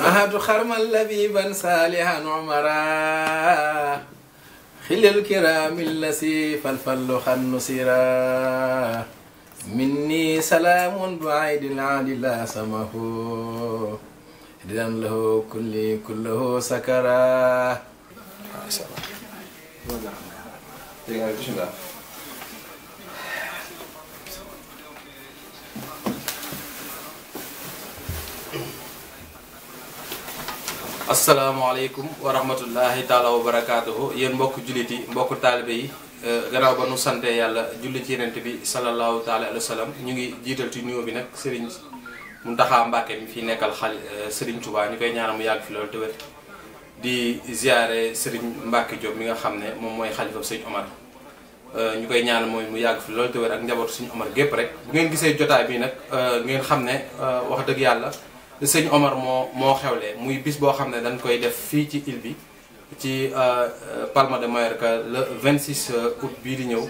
أهد خرما لبيبا صالحا عمرا خل الكرام الذي فالفل خنصرا مني سلام بعيد العاد لا سمه هدنا له كله سكرا. asalaamaaleykum wa rahmatullahi taala wa barakaatuhu yéen mbokk jullit yi mbokk taalibe yi gannaaw ba nu sante yàlla julli ci yenent bi sallallahu taala alayhi wa sallam ñu ngi jiital ci nuyoo bi nag Serigne Mountakha Mbacké mi fi nekkal Serigne Touba ñu koy ñaanal mu yàgg fi loolu te wér di ziare Serigne Mbacké Diop mi nga xam ne moom mooy xalifa Serigne Omar ñu koy ñaanal mooy mu yàgg fi loolu te wér ak njabootu Serigne Omar gépp rek bu ngeen gisee jotaay bi nag ngeen xam ne wax dëgg yàlla sëñ Omar moo xewle muy bis boo xam ne dañ koy def fii ci île bi ci Palma de Mallorca le 26 août bii di ñëw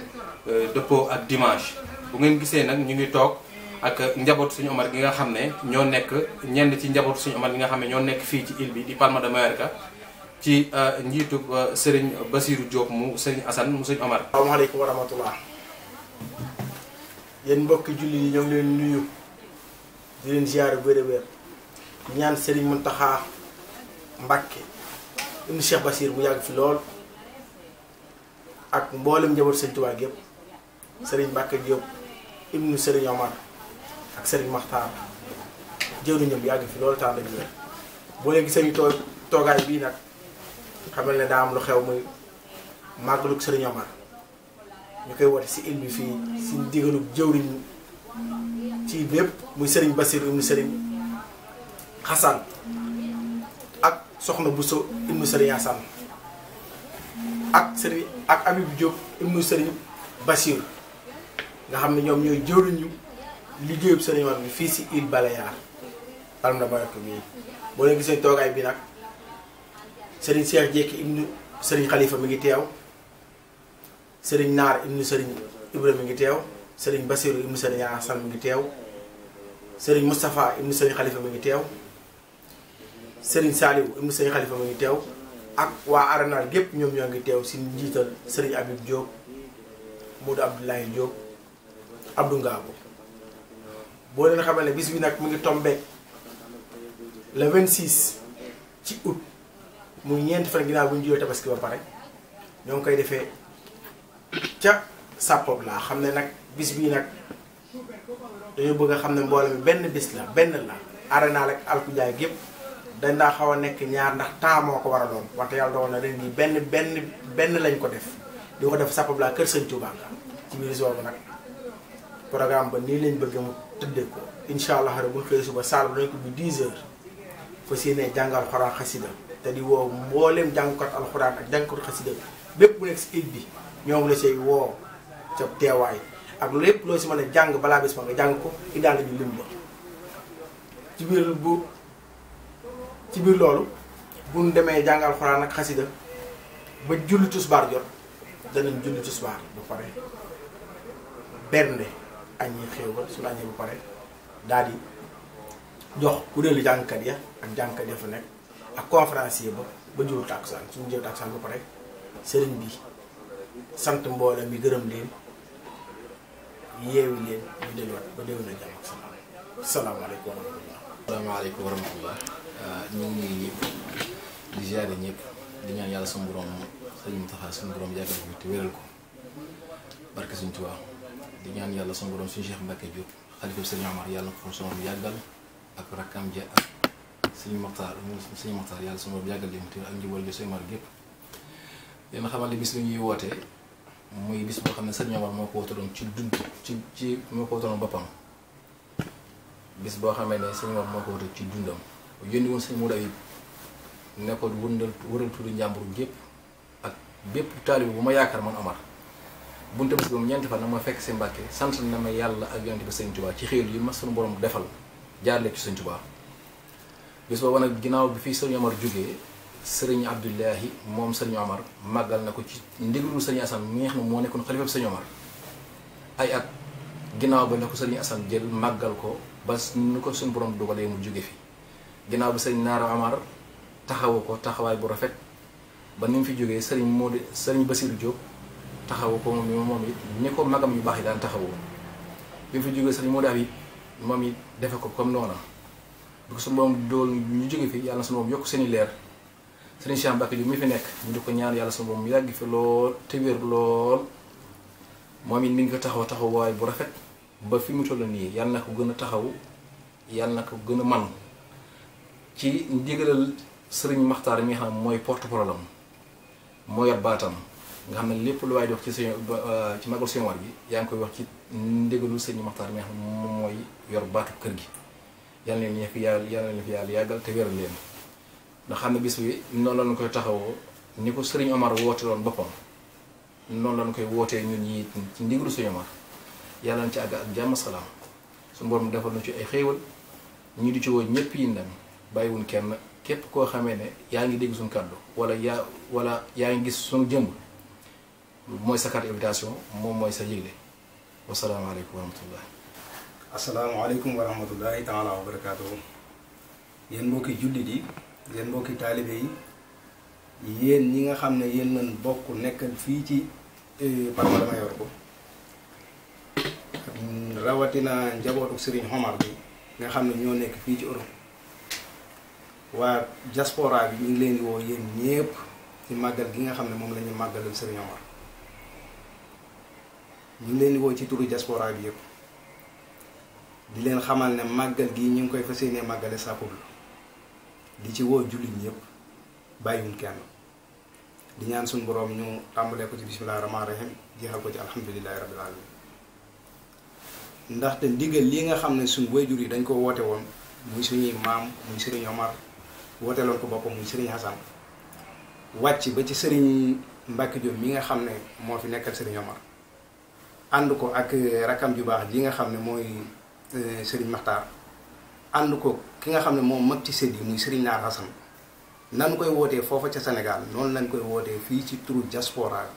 dëppoo ak dimanche. bu ngeen gisee nag ñu ngi toog ak njabootu sëñ Omar gi nga xam ne ñoo nekk ñenn ci njabootu sëñ Omar gi nga xam ne ñoo nekk fii ci île bi di Palma de Mallorca ci njiitu Serigne Bassirou Diop mu Serigne Assane mu sëñ Omar. asalaamaaleykum wa rahmatullah yéen mbokki julli yi ñoo ngi leen nuyu di leen ziare wér-wér. ñaan Serigne Mountakha Mbacké ibnu Cheikh Bassir mu yàgg fi lool ak mboolem njaboot Serigne Touba gépp Serigne Mbacké Diop ibnu Serigne Omar ak Serigne Makhtar jëwriñam yàgg fi lool temps dañu wér boo leen gisee ñu toogaay bii nag xamal ne daa am lu xew muy màggalug Serigne Omar ñu koy woote si île bi fii si digalug jëwriñ ci lépp muy Serigne Bassir ibnu Serigne Xasan ak soxna Bousso ibnu Serigne Hassan ak Serigne ak Habib Diop ibnu Serigne Bassir nga xam ne ñoom ñooy jëwriñu liggéeyub Serigne Omar bi fii si île Baléares Palma de Mallorca bi boo leen gisee toogaay bi nag Serigne Cheikh Jékki ibnu Serigne Khalifa mi ngi teew Serigne Naar ibnu Serigne Ibrahima mi ngi teew Serigne Bassir ibnu Serigne Hassan mi ngi teew Serigne Moustapha ibnu Serigne Khalifa mi ngi teew Serigne Saliou ibnu Serigne Khalifa mi ngi teew ak waa Arénal gépp ñoom ñoo ngi teew si njiital Serigne Habib Diop Modou Abdoulaye Diop Abdou Ngabo boo leen xamal ne bis bi nag mu ngi tombé le 26 ci août muy ñeenti fan ginnaaw bu ñu jiyoo tabaski ba pare ñoo ngi koy defee ca Sappob laa xam ne nag bis bii nag dañoo bëgg a xam ne mbooloo mi benn bis la benn la Arénal ak Alkujaay gépp dañ daa xaw a nekk ñaar ndax temps moo ko war a doon wante yàlla dogal na ren jii benn lañ ko def di ko def Sappob laa kër Sëñ Touba ci biir boobu nag programme ba nii lañ bëgg mu tëddee ko incha allah rek bu ñu xëyee suba saal bu nañ ko bi 10 heures fas yéenee jàngal alxuraan xasida te di woo mbooleem jàngkat alxuraan ak jàngkat xasida bépp bu nekk si île bi ñoom la say woo ca teewaay ak lépp loo si mën a jàng balaa bis ma nga jàng ko indaale ñu lim ba ci biir loolu bu ñu demee jàng alxuraan ak xasida ba julli tusbaar jot danañ julli tusbaar ba pare bernde añi xéewal suñu añee ba pare daal di jox kuréelu jàngkat ya ak jàngkat ya fa nekk ak conférencier ba julli tàkkusaan suñu jëw tàkkusaan ba pare sëriñ bi sant mbooloo mi gërëm leen yeewi leen ñu delluwaat ba déwén na jàmm ak salaam salaamaaleykum wa rahmatullah. asalaamaaleykum wa rahmatullah ñu ngi ñëpp di ziare ñëpp di ñaan yàlla suñu borom sëñ Mountakha suñu borom yàggal ko te wéral ko barke suñu Tuubaa di ñaan yàlla suñu borom suñu Cheikh Mbacké Diop xalifa sëñ Omar yàlla na ko suñu yàggal ak rakkam ja ak suñu Mokhtar yàlla suñu borom yàggal leen te ak njubal gi sëñ Omar gépp leen xamal ne bis lu ñuy wootee muy bis boo xam ne sëñ Omar moo ko woote doon ci dund ci moo ko woote doon boppam bis boo xamee ne sëñ Omar moo ko woote ci dundam yónni woon sëñ Modou Ayib ne ko wëral tuuti njàmbur gépp ak bépp taalibe bu ma yaakaar man Omar bunte bis boobu ñeenti fan nag ma fekk si Mbàkke sant na ma yàlla ak yonent bi sëñ Touba ci xéewal yi ma sunu borom defal jaarle ci sëñ Touba bis boobu nag ginnaaw bi fii sëñ Omar jógee sëriñ Abdoulahi moom sëriñ Omar màggal na ko ci ndigalul sëriñ Assane mi nga xam ne moo nekkoon xalifa sëriñ Omar ay at ginnaaw ba la ko sëriñ Assane jël màggal ko ba nu ko suñu borom dogalee mu jóge fi ginnaaw bi sëriñ Naara Amar taxawu ko taxawaay bu rafet ba ni mu fi jógee sëriñ Basiru Diop taxawu ko moom it ni ko magam yu baax yi daan taxawoo bi mu fi jógee sëriñ Modou Habib moom it defe ko comme noona bu ko su moom dool ñu jóge fi yàlla na su moom yokk seeni leer sëriñ Cheikh Mbacke Diop mi fi nekk ñu di ko ñaan yàlla su moom yàgg fi lool te wér lool moom it mi ngi ko taxawaay bu rafet ba fi mu toll nii yàlla na ko gën a taxaw yàlla na ko gën a man ci ndigalal sëriñ Maxtaar mi nga xam ne mooy porte-parole am moo yor baatam nga xam ne lépp lu waay di wax ci magal Sëriñ Omar gi yaa ngi koy wax ci ndigalul sëriñ Maxtaar mi nga xam ne moom mooy yor baatu kër gi yàlla leen fi yàlla yàggal te wéral leen ndax xam ne bis bi noonu lañu koy taxawoo ni ko sëriñ Omar woote loon boppam noonu lañu koy wootee ñun ñi ci ndigalu Sëriñ Omar yàlla na ci àgg ak jàmm salaam suñu borom defal na ci ay xéewal ñu di ci woo ñëpp yi ndam bàyyiwuñ kenn képp koo xamee ne yaa ngi dégg suñu kàddu wala yaa ngi gis suñu jëmb mooy sa carte invitation moom mooy sa yëgle wasalaamaaleykum wa rahmatullah. asalaamaaleykum wa rahmatullahi taala wa barakaatuhu. yéen mbokki jullit yi yéen mbokki taalibe yi yéen ñi nga xam ne yéen lañ bokk nekkal fii ci Palma de Mallorca rawatina njabootu Serigne Omar bi nga xam ne ñoo nekk fii ci Europe waa diaspora bi ñu ngi leen di woo yéen ñépp ci màggal gi nga xam ne moom la ñu màggalal Serigne Omar ñu ngi leen di woo ci turu diaspora bi yëpp di leen xamal ne màggal gi ñu ngi koy fas yéenee màggale Sapoblu di ci woo jullit ñëpp bàyyiwuñ kenn di ñaan suñu borom ñu tàmbalee ko ci bismillaahi rahmaani rahiim jeexal ko ci alhamdulillahi rabbil alamin ndaxte ndigal lii nga xam ne suñu waajur yi dañ ko woote woon muy suñuy maam muy Serigne Omar woote loon ko boppam muy Serigne Hassan wàcc ba ci Serigne Mbacke Diop mi nga xam ne moo fi nekkal Serigne Omar ànd ko ak rakam ju baax ji nga xam ne mooy Serigne Makhtar ànd ko ki nga xam ne moom mag ci sët yi muy Serigne Naar Hassan nan koy wootee foofa ca Sénégal noonu lañ koy wootee fii ci turu diaspora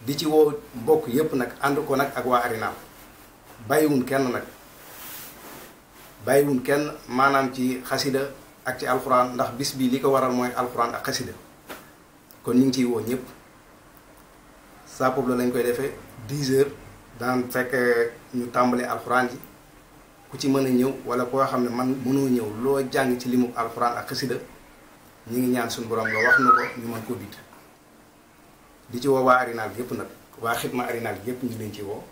di ci woo mbokk yépp nag ànd ko nag ak waa Arinal bàyyiwun kenn maanaam ci xasida ak ci alxuraan ndax bis bi li ko waral mooy alxuraan ak xasida kon ñu ngi ciy woo ñëpp Sapoblu lañ koy defee 10 heures daan fekk ñu tàmbalee alxuraan ji ku ci mën a ñëw wala koo xam ne man mënoo ñëw loo jàng ci limu alxuraan ak xasida ñu ngi ñaan suñu borom nga wax nu ko ñu mën ko biit di ci woo waa Arinal yëpp nag waa xidma Arinal yëpp ñu leen ci woo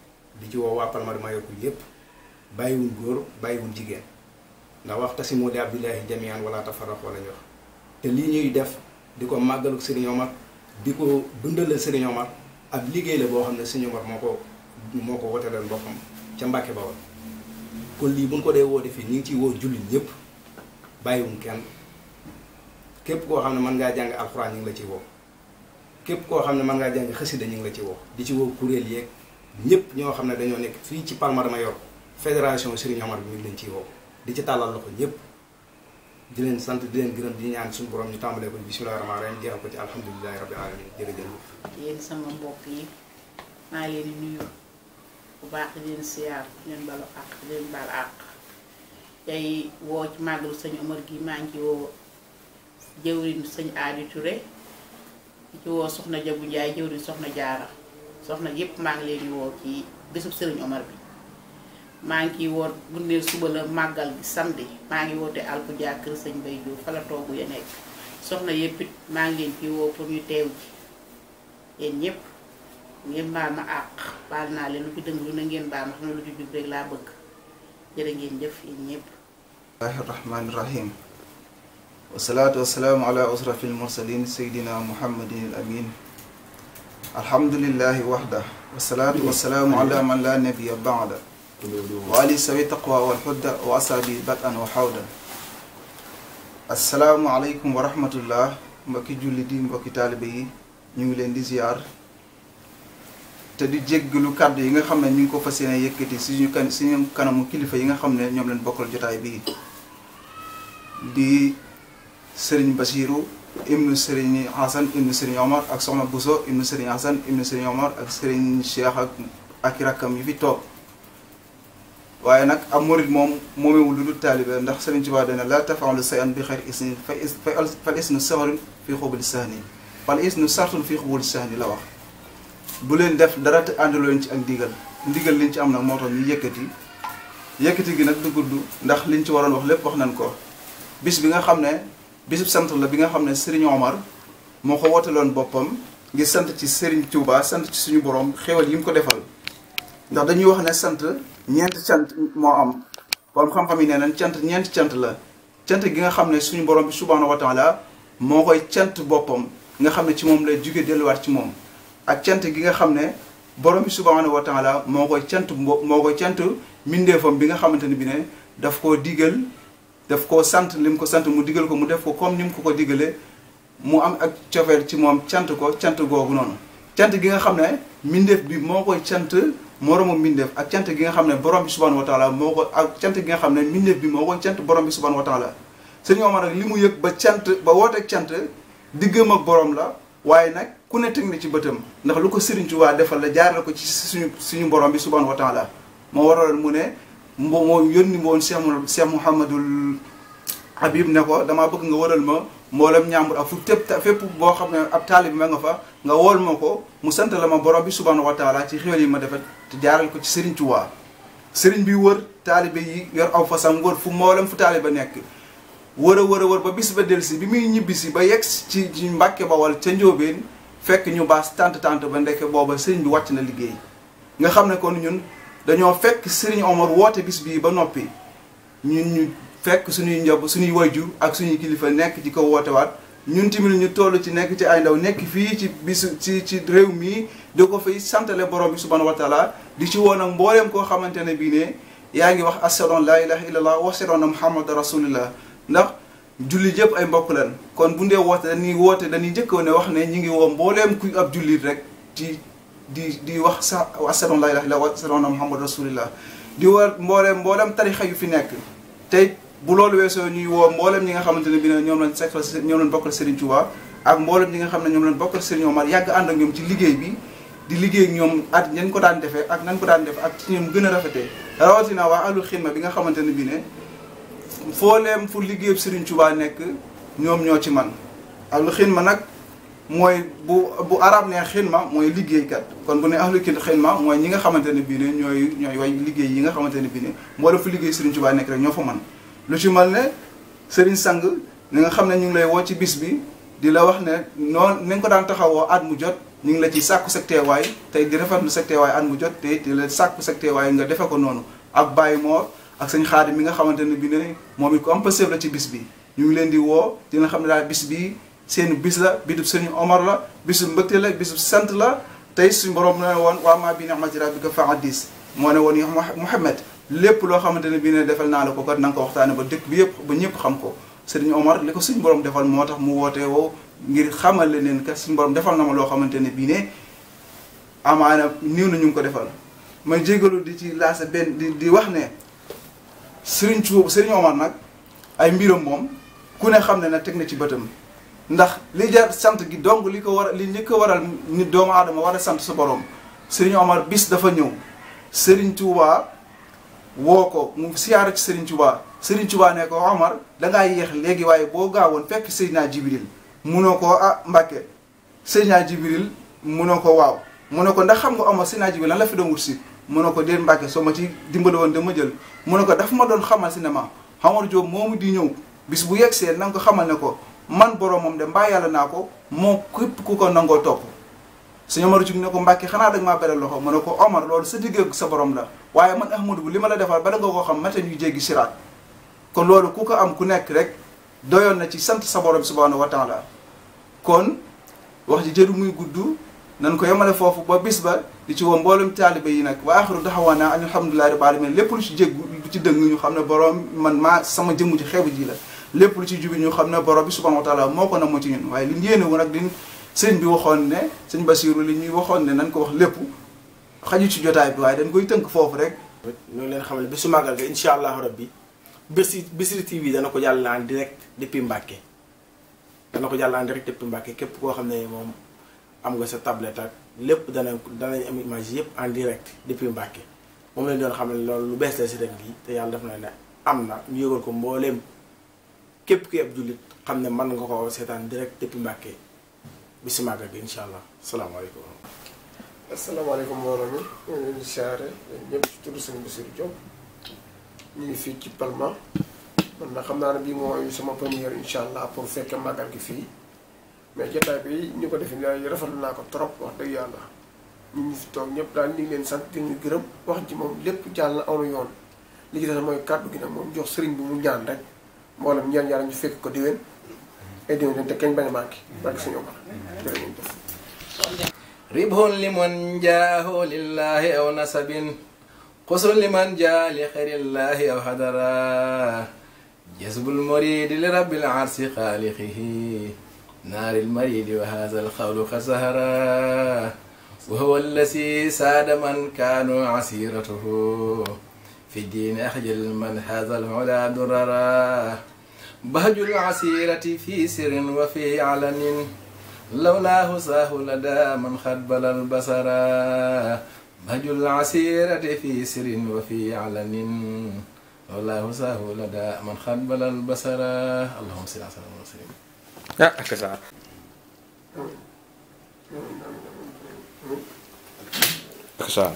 di ci woo waa Palma de Mallorca yëpp bàyyiwuñ góor bàyyiwuñ jigéen ndax wa'tasimu bi hablillahi jamii'an wala tafarraqu la ñu wax te lii ñuy def di ko màggalu Serigne Omar di ko dundalal Serigne Omar ab liggéey la boo xam ne Serigne Omar moo ko woteelal boppam ca Mbàkke Bawol kon lii bu ñu ko dee woote fii ñu ngi ciy woo jullit ñëpp bàyyiwuñ kenn képp koo xam ne mën ngaa jàng alxuraan ñu ngi la ci woo képp koo xam ne mën ngaa jàng xasida ñu ngi la ci woo di ci woo kuréel yeeg ñëpp ñoo xam ne dañoo nekk fii ci Palma de Mallorca fédération Serigne Omar bi ñu ngi leen ciy woo di ci tàllal loxo ñëpp di leen sant di leen gërëm di ñaan suñu borom ñu tàmbalee ko bismillaahi rahmaani rahiim jeexal ko ci alhamdulillahi rabbil alamin jërëjëf. yéen sama mbokk yi maa leen di nuyu bu baax di leen siyaar di leen balu àq di leen baal àq tey woo ci màggalu sëñ Omar gi maa ngi ci woo jëwriñ sëñ Adi Touré di ci woo soxna Jabu Njaay jëwriñ soxna Jaara soxna yépp maa ngi leen di woo ci bésub sëriñ Omar bi maa ngi ciy woo bu ne suba la màggal bi samedi maa ngi woote Alpudia kër sëñ Bay Jóob fa la toogu ya nekk soxna yépp it maa ngi leen ciy woo pour ñu teew ji yéen ñëpp ngeen baal ma àq baal naa leen lu fi dëng lu na ngeen baal ma xam ne lu ci jub rek laa bëgg jërë ngeen jëf yéen ñëpp. bismillahi rahmaani rahim wasalaatu wasalaamu ala asrafil mursalin sayyidina muhammadin al amin alhamdulillahi waxda wasalaatu wasalaamu ala man la nabiya baada wa ali sawi taqwa wal hudda wa asabi batan wa hawda assalaamu aleykum wa rahmatullah mbokki julli di mbokki taalibe yi ñu ngi leen di ziyaar te di jéggalu kàddu yi nga xam ne ñu ngi ko fas yéene yëkkati suñu kanamu kilifa yi nga xam ne ñoom leen bokkal jotaay bii di Serigne Basiru ibnu Serigne Hassan ibnu Serigne Omar ak soxna Bousso ibnu Serigne Hassan ibnu Serigne Omar ak Serigne Cheikh ak i rakkam yu fi toog waaye nag am murid moom moomewul lu dul taalibe ndax Sëriñ Tuubaa dana la tafaalu say an bi xayri isni fal isnu saxarun fii xubuli sahni fal isnu sartun fii xubuli sahni la wax. bu leen def dara te àndaloo leen ci ak ndigal liñ ci am nag moo tax ñu yëkkati gi nag du gudd ndax liñ ci waroon wax lépp wax nañ ko. bis bi nga xam ne bisub sant la bi nga xam ne Serigne Omar moo ko wootaloon boppam ngir sant ci Serigne Touba sant ci suñu borom xéwal yi mu ko defal ndax dañuy wax ne sant ñeenti cant moo am borom xam-xam yi nee nañ cant ñeenti cant la cant gi nga xam ne suñu borom bi subhanahu wa taala moo koy cant boppam nga xam ne ci moom lay jóge delluwaat ci moom ak cant gi nga xam ne borom bi subhanahu wa taala moo koy cant mbindeefam bi nga xamante ne bi ne daf koo digal daf koo sant lim ko sant mu digal ko mu def ko comme ni mu ko digalee mu am ak cofeel ci moom cant googu noonu cant gi nga xam ne mbindeef bi moo koy cant moromu mbindeef ak cant gi nga xam ne borom bi subhanahu wa taala moo ko ak cant gi nga xam ne mbindeef bi moo koy cant borom bi subhanahu wa taala Sëriñ Omar nag li mu yëg ba wooteeg cant diggam ak borom la waaye nag ku ne teg na ci bëtam ndax lu ko Sëriñ Tuubaa defal la jaarale ko ci suñu borom bi subhanahu wa taala moo waral mu ne moo yónni woon Cheikh Mouhamadul Habib ne ko damaa bëgg nga waral ma mboolem ñaambur ak fu fépp boo xam ne ab taalib ma nga fa nga wool ma ko mu sant la ma borom bi subhanahu wa taala ci xéwal yi ma defet te jaaral ko ci Serigne Touba Serigne bi wër taalibe yi yor aw fasam wër fu mboolem fu taaliba nekk wër a wër ba bis ba delsi bi muy ñibbisi ba yegg ci Mbàkke Bawal ca Njóobeen fekk ñu baas tant ba ndekk booba Serigne bi wàcc na liggéey nga xam ne kon ñun dañoo fekk Serigne Omar woote bis bii ba noppi ñu fekk suñuy njaboot suñuy wayjur ak suñuy kilifa nekk ci ko wootewaat ñun tamit ñu toll ci nekk ci ay ndaw nekk fii ci bisu ci réew mii di ko fay santale borom bi subhanahu wa taala di ci woon ak mbooleem koo xamante ne bii ne yaa ngi wax ashhadu an laa ilaha illallah wa ashhadu anna muhammadan rasulullah ndax julli jëpp ay mbokk lan kon bu ndee woote dañuy njëkkoon ne wax ne ñu ngi woo mbooleem kuy ab jullit rek ci di wax sa ashhadu an laa ilaha illallah wa ashhadu anna muhammadan rasulullah di war mbooleem tarixa yu fi nekk tey bu loolu weesoo ñuy woo mboolem ñi nga xamante ne bi ne ñoom lañ bokkal Serigne Touba ak mboolem ñi nga xam ne ñoom lañ bokkal Serigne Omar yàgg ànd ak ñoom ci liggéey bi di liggéey ak ñoom at ñañ ko daan defee ak nañ ko daan def ak ci ñoom gën a rafetee rawatina waa ahlul xidma bi nga xamante ne bi ne fooleem fu liggéeyub Serigne Touba nekk ñoom ñoo ci man ahlul xidma nag mooy bu arab ne xidma mooy liggéeykat kon bu ne ahlul xidma mooy ñi nga xamante ne bii ne ñooy way liggéey yi nga xamante ne bii ne mboolem fu liggéey Serigne Touba nekk rek ñoo fa man lu ci mel ne Serigne Sang ni nga xam ne ñu ngi lay woo ci bis bi di la wax ne noonu ni nga ko daan taxawoo at mu jot ñu ngi la ci sàkku sa teewaay tey di rafetlu sa teewaay at mu jot te di la sàkku sa teewaay nga defe ko noonu ak Baye Mor ak sëñ Xaadim mi nga xamante ne bi ne moom it ko am pësëf la ci bis bi ñu ngi leen di woo di nga xam ne daal bis bi seen bis la bisub Serigne Omar la bisub mbëgte la bisub sant la tey suñu borom ne woon waa maa bi ni'mati rabbika fa haddis moo ne woon Muhammad lépp loo xamante ne bii ne defal naa la ko kat na nga ko waxtaane ba dëkk bi yëpp ba ñëpp xam ko Serigne Omar li ko suñu borom defal moo tax mu woote woo ngir xamal leen kat suñu borom defal na ma loo xamante ne bii ne amaana niw na ñu ngi ko defal may jégalu di ci laasa benn di wax ne Serigne Omar nag ay mbiram moom ku ne xam ne nag teg na ci bëtam ndax li jar sant gi donc li njëkk a waral nit doomu aadama war a sant sa borom Serigne Omar bis dafa ñëw Serigne Touba woo ko mu siyaara ci Serigne Touba ne ko Omar dangaa yéex léegi waaye boo gaawoon fekk Seydina Jibril munoo ko Mbàkke Seydina Jibril munoo ko waaw mu ne ko ndax xam nga Omar Seydina Jibril lan la fi doon wut si mu ne ko déet Mbàkke soo ma ci dimbali woon dama jël mu ne ko dafa ma doon xamal si ne ma Omar Diop moomu di ñëw bis bu yegsee na nga ko xamal ne ko man boromam de mbaa yàlla naa ko moo képp ku ko nangoo topp sëñ Omar jug ne ko Mbàkke xanaa dag maa beral loxo mu ne ko Omar loolu sa digg sa borom la waaye man Ahmadou bu li ma la defal bala nga koo xam mate ñuy jéggi siraat kon loolu ku ko am ku nekk rek doyoon na ci sant sa borom subhanahu wa taala kon wax ji jëru muy gudd nan ko yemale foofu ba bis ba di ci woo mboolem taalibe yi nag wa axiru daxawaana an alhamdulillahi rabbil alamin lépp lu ci jéggu lu ci dëng ñu xam ne borom man maa sama jëmm ci xeebu ji la lépp lu ci jubi ñu xam ne borom bi subhanahu wa taala moo ko na moo ci ñun waaye li ñu yéene woon nag di sëñ bi waxoon ne sëñ Basiru li ñuy waxoon ne nañ ko wax lépp xaju ci jotaay bi waaye dañ koy tënk foofu rek ñu leen xamal ne bisu màggal ga incha allahu rabbi Bichri TV dana ko jàll en direct depuis Mbàkke képp koo xam ne moom am nga sa tablette ak lépp danañ am image yëpp en direct depuis Mbàkke moom lañ doon xam ne loolu lu bees la si ren gii te yàlla def na ne am na ñu yëgal ko mbooleem képp ki ab jullit xam ne mën nga ko seetaan direct depuis Mbàkke bi si màggal gi incha allah salaamaaleykum. asalaamaaleykum mbooloo mi ñu ngi leen di siyaare ñëpp ci tudd sëñ Bassirou Diop ñu ngi fii ci Palma man na xam naa ne bii mooy sama première incha allah pour fekke màggal gi fii mais jotaay bi ñu ko defee nii rafetlu naa ko trop wax dëgg yàlla ñu ngi fi toog ñëpp daal ñu ngi leen sant di ñu gërëm wax ji moom lépp jàll na aw na yoon li ci des mooy kàddu gi nag moom jox sëriñ bi mu ñaan rek mboolem ñaan yàlla ñu fekk ko diwén ay diwén te kañ bañ a manqué barke suñu Omar jërë ngeen jëf. ribhun liman jaahu lillahi aw nasabin qusrun liman jaa li xayrillahi aw hadara jazbul muridi li rabbil arsi xaaliqihi naaril maridi wa haza alqawlu qad sahara wa huwa allasi saada man kaanu asiratuhu fi diini axjal man haza alula durara bahjul asirati fi sirrin wa fi alanin لولاه ساه لدى من خبل البصر بهج العسيرة في سر وفي علن لولاه ساه لدى من خبل البصر اللهم صل على سيدنا وسلم ah ak saa ak saa